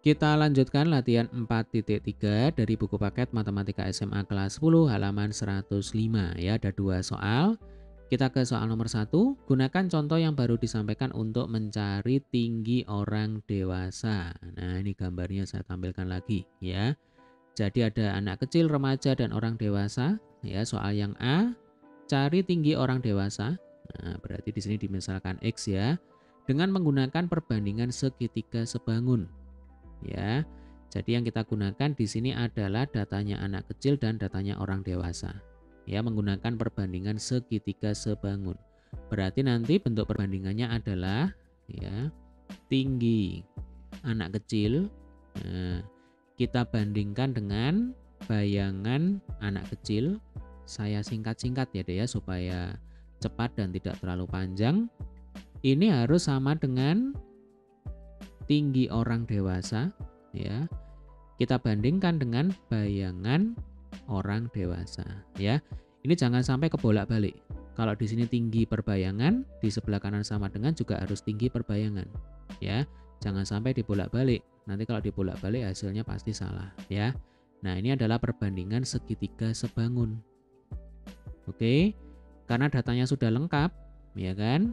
Kita lanjutkan latihan 4.3 dari buku paket Matematika SMA kelas 10 halaman 105 ya. Ada dua soal. Kita ke soal nomor 1. Gunakan contoh yang baru disampaikan untuk mencari tinggi orang dewasa. Nah, ini gambarnya saya tampilkan lagi ya. Jadi ada anak kecil, remaja, dan orang dewasa. Ya, soal yang A, cari tinggi orang dewasa. Nah, berarti di sini dimisalkan X ya. Dengan menggunakan perbandingan segitiga sebangun. Ya, jadi yang kita gunakan di sini adalah datanya anak kecil dan datanya orang dewasa. Ya, menggunakan perbandingan segitiga sebangun. Berarti nanti bentuk perbandingannya adalah ya, tinggi anak kecil. Nah, kita bandingkan dengan bayangan anak kecil. Saya singkat-singkat ya deh ya supaya cepat dan tidak terlalu panjang. Ini harus sama dengan tinggi orang dewasa ya. Kita bandingkan dengan bayangan orang dewasa ya. Ini jangan sampai kebolak-balik. Kalau di sini tinggi perbayangan, di sebelah kanan sama dengan juga harus tinggi perbayangan ya. Jangan sampai dibolak-balik. Nanti kalau dibolak-balik hasilnya pasti salah ya. Nah, ini adalah perbandingan segitiga sebangun. Oke. Karena datanya sudah lengkap ya kan?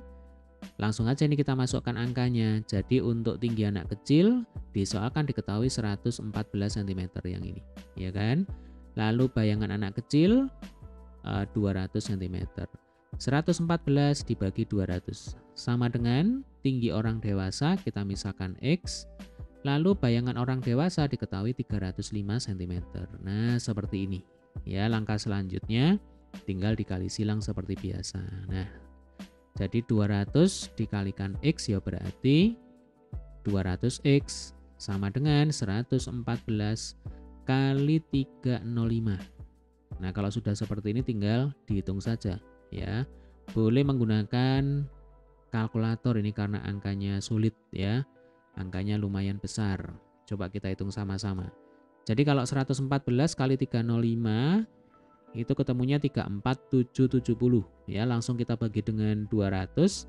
Langsung aja nih kita masukkan angkanya. Jadi untuk tinggi anak kecil disoalkan diketahui 114 cm yang ini, ya kan? Lalu bayangan anak kecil 200 cm. 114 dibagi 200 sama dengan tinggi orang dewasa, kita misalkan X. Lalu bayangan orang dewasa diketahui 305 cm. Nah, seperti ini. Ya, langkah selanjutnya tinggal dikali silang seperti biasa. Nah, jadi 200 dikalikan X ya berarti 200X sama dengan 114 kali 305. Nah, kalau sudah seperti ini tinggal dihitung saja ya. Boleh menggunakan kalkulator ini karena angkanya sulit ya. Angkanya lumayan besar. Coba kita hitung sama-sama. Jadi kalau 114 kali 305 itu ketemunya 34770 ya. Langsung kita bagi dengan 200.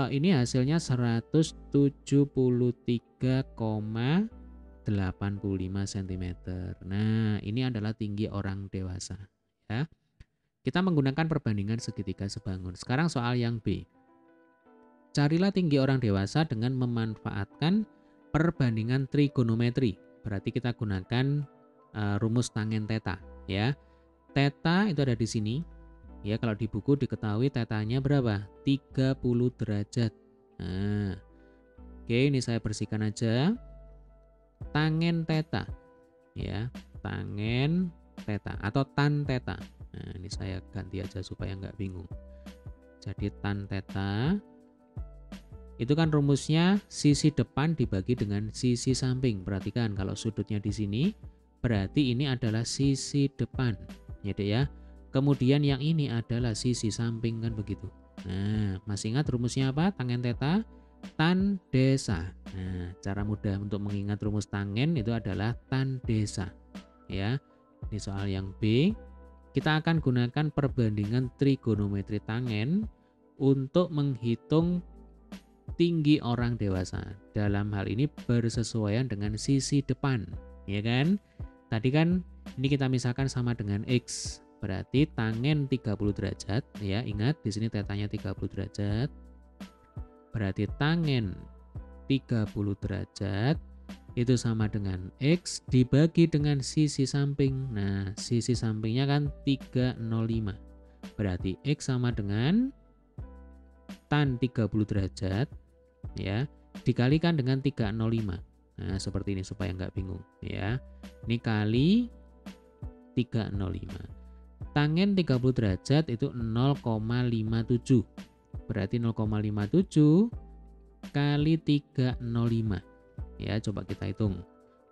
Ini hasilnya 173,85 cm. Nah, ini adalah tinggi orang dewasa ya. Kita menggunakan perbandingan segitiga sebangun. Sekarang soal yang B. Carilah tinggi orang dewasa dengan memanfaatkan perbandingan trigonometri. Berarti kita gunakan rumus tangen theta ya. Theta itu ada di sini. Ya, kalau di buku diketahui tetanya berapa? 30 derajat. Nah, oke, ini saya bersihkan aja. Tangen theta. Ya, tangen theta atau tan theta. Nah, ini saya ganti aja supaya nggak bingung. Jadi tan theta itu kan rumusnya sisi depan dibagi dengan sisi samping. Perhatikan kalau sudutnya di sini berarti ini adalah sisi depan. Ya deh ya. Kemudian yang ini adalah sisi samping kan begitu. Nah, masih ingat rumusnya apa? Tangen theta tan desa. Nah, cara mudah untuk mengingat rumus tangen itu adalah tan desa. Ya. Di soal yang B, kita akan gunakan perbandingan trigonometri tangen untuk menghitung tinggi orang dewasa. Dalam hal ini bersesuaian dengan sisi depan, ya kan? Tadi kan ini kita misalkan sama dengan X, berarti tangen 30 derajat ya. Ingat di sini tetanya 30 derajat. Berarti tangen 30 derajat itu sama dengan X dibagi dengan sisi samping. Nah, sisi sampingnya kan 305. Berarti X sama dengan tan 30 derajat ya dikalikan dengan 305. Nah, seperti ini supaya nggak bingung ya. Ini kali 305. Tangen 30 derajat itu 0,57. Berarti 0,57 kali 305. Ya, coba kita hitung.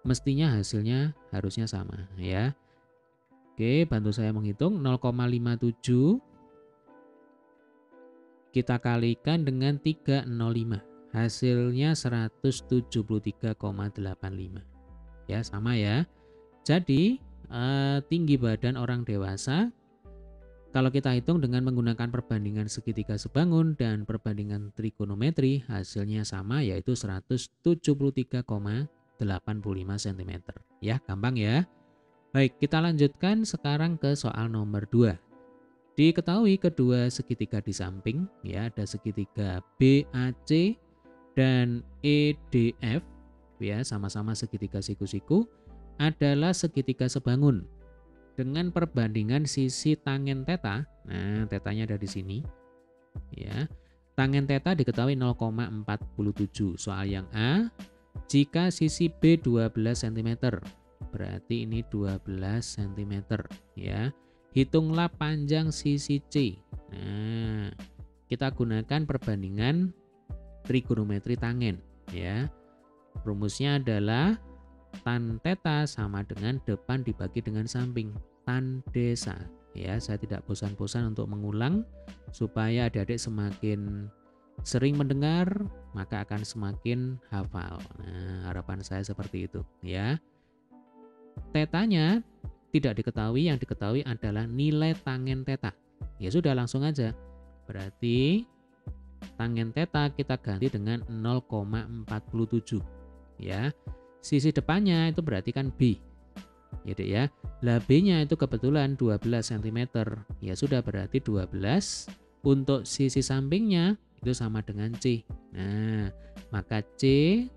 Mestinya hasilnya harusnya sama ya. Oke, bantu saya menghitung. 0,57 kita kalikan dengan 305. Hasilnya 173,85. Ya, sama ya. Jadi, tinggi badan orang dewasa kalau kita hitung dengan menggunakan perbandingan segitiga sebangun dan perbandingan trigonometri, hasilnya sama yaitu 173,85. 85 cm. Ya, gampang ya. Baik, kita lanjutkan sekarang ke soal nomor 2. Diketahui kedua segitiga di samping, ya, ada segitiga BAC dan EDF, ya, sama-sama segitiga siku-siku, adalah segitiga sebangun dengan perbandingan sisi tangen theta. Nah, tetanya ada di sini, ya. Tangen theta diketahui 0,47. Soal yang A, jika sisi B 12 cm, berarti ini 12 cm, ya. Hitunglah panjang sisi C. Nah, kita gunakan perbandingan trigonometri tangen, ya. Rumusnya adalah tan theta sama dengan depan dibagi dengan samping, tan desa. Ya, saya tidak bosan-bosan untuk mengulang supaya adik-adik semakin sering mendengar maka akan semakin hafal. Nah, harapan saya seperti itu, ya. Tetanya tidak diketahui, yang diketahui adalah nilai tangen theta. Ya sudah, langsung aja. Berarti tangen theta kita ganti dengan 0,47, ya. Sisi depannya itu berarti kan B. Ya, Dek, ya. Lah B-nya itu kebetulan 12 cm. Ya sudah, berarti 12 untuk sisi sampingnya itu sama dengan C. Nah, maka C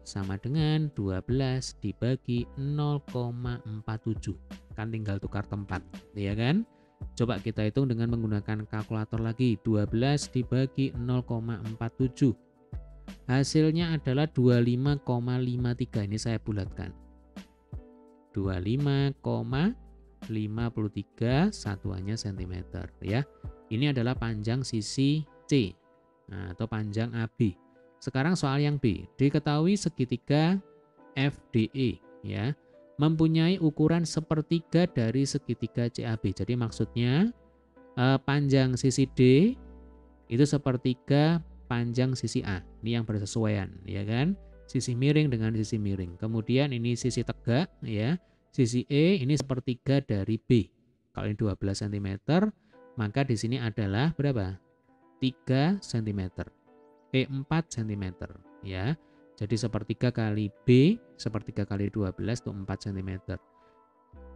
sama dengan 12 dibagi 0,47. Kan tinggal tukar tempat, ya kan? Coba kita hitung dengan menggunakan kalkulator lagi. 12 dibagi 0,47. Hasilnya adalah 25,53. Ini saya bulatkan. 25,53 satuannya cm, ya. Ini adalah panjang sisi C, nah, atau panjang AB. Sekarang soal yang B. Diketahui segitiga FDE, ya, mempunyai ukuran sepertiga dari segitiga CAB. Jadi maksudnya panjang sisi D itu sepertiga panjang sisi A. Ini yang bersesuaian, ya kan? Sisi miring dengan sisi miring. Kemudian ini sisi tegak, ya. Sisi E ini sepertiga dari B. Kalau ini 12 cm, maka di sini adalah berapa? 3 cm. E 4 cm, ya. Jadi sepertiga kali B, sepertiga kali 12 itu 4 cm.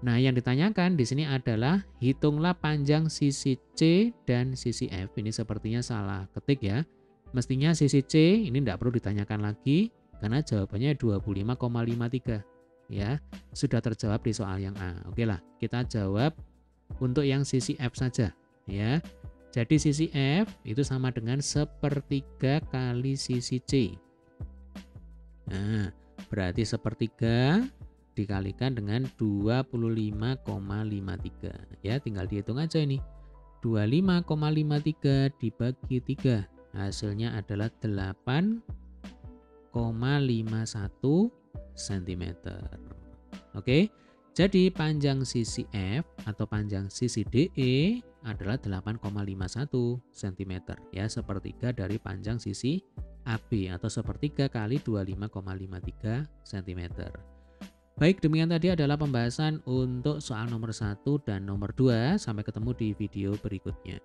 Nah, yang ditanyakan di sini adalah hitunglah panjang sisi C dan sisi F. Ini sepertinya salah ketik, ya. Mestinya sisi C ini tidak perlu ditanyakan lagi karena jawabannya 25,53, ya. Sudah terjawab di soal yang A. Oke lah, kita jawab untuk yang sisi F saja, ya. Jadi sisi F itu sama dengan sepertiga kali sisi C. Nah, berarti sepertiga dikalikan dengan 25,53, ya. Tinggal dihitung aja ini. 25,53 dibagi 3. Hasilnya adalah 8,51 cm. Oke, jadi panjang sisi F atau panjang sisi DE adalah 8,51 cm, ya, sepertiga dari panjang sisi AB atau sepertiga kali 25,53 cm. Baik, demikian tadi adalah pembahasan untuk soal nomor 1 dan nomor 2. Sampai ketemu di video berikutnya.